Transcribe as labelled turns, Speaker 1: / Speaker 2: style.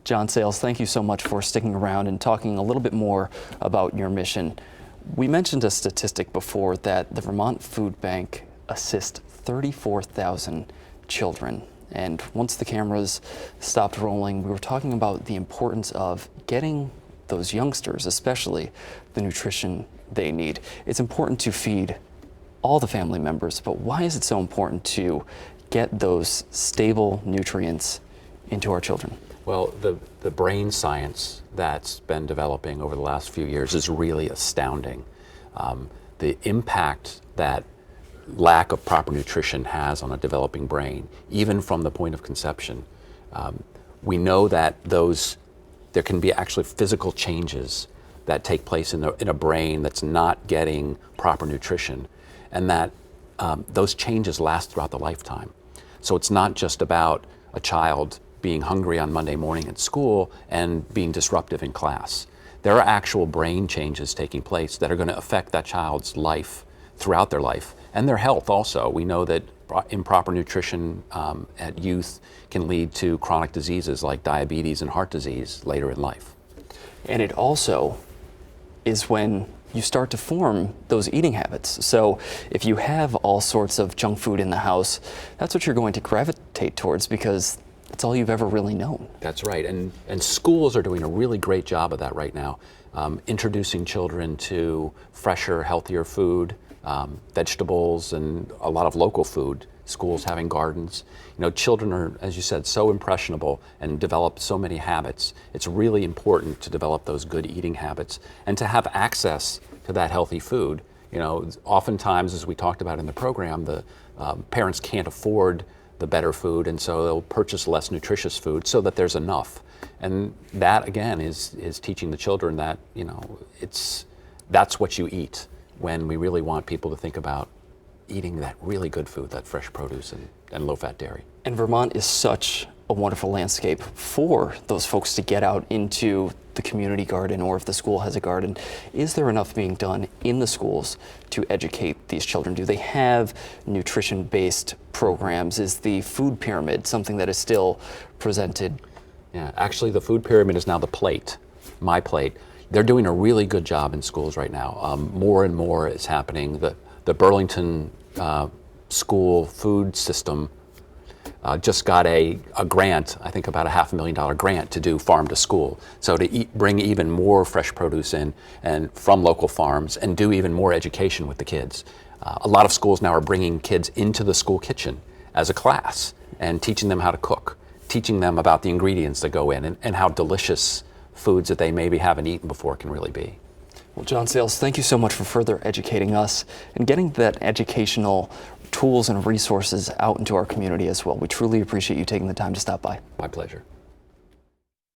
Speaker 1: John Sayles, thank you so much for sticking around and talking a little bit more about your mission. We mentioned a statistic before that the Vermont Food Bank assists 34,000 children. And once the cameras stopped rolling, we were talking about the importance of getting those youngsters, especially, the nutrition they need. It's important to feed all the family members, but why is it so important to get those stable nutrients into our children?
Speaker 2: Well, the brain science that's been developing over the last few years is really astounding. The impact that lack of proper nutrition has on a developing brain, even from the point of conception. We know that there can be actually physical changes that take place in a brain that's not getting proper nutrition, and that those changes last throughout the lifetime. So it's not just about a child being hungry on Monday morning at school and being disruptive in class. There are actual brain changes taking place that are going to affect that child's life throughout their life, and their health also. We know that improper nutrition at youth can lead to chronic diseases like diabetes and heart disease later in life.
Speaker 1: And it also is when you start to form those eating habits. So if you have all sorts of junk food in the house, that's what you're going to gravitate towards because it's all you've ever really known.
Speaker 2: That's right, and schools are doing a really great job of that right now, introducing children to fresher, healthier food, vegetables, and a lot of local food. Schools having gardens. You know, children are, as you said, so impressionable and develop so many habits. It's really important to develop those good eating habits and to have access to that healthy food. You know, oftentimes, as we talked about in the program, the parents can't afford the better food, and so they'll purchase less nutritious food so that there's enough. And that, again, is teaching the children that, you know, that's what you eat when we really want people to think about eating that really good food, that fresh produce and low-fat dairy.
Speaker 1: And Vermont is such a wonderful landscape for those folks to get out into the community garden, or if the school has a garden. Is there enough being done in the schools to educate these children? Do they have nutrition-based programs? Is the food pyramid something that is still presented?
Speaker 2: Yeah, actually the food pyramid is now the plate, my plate. They're doing a really good job in schools right now. More and more is happening. The Burlington school food system just got a grant, I think about a $500,000 grant to do farm to school. So to bring even more fresh produce in and from local farms and do even more education with the kids. A lot of schools now are bringing kids into the school kitchen as a class and teaching them how to cook, teaching them about the ingredients that go in and how delicious foods that they maybe haven't eaten before can really be.
Speaker 1: Well, John Sayles, thank you so much for further educating us and getting that educational tools and resources out into our community as well. We truly appreciate you taking the time to stop by.
Speaker 2: My pleasure.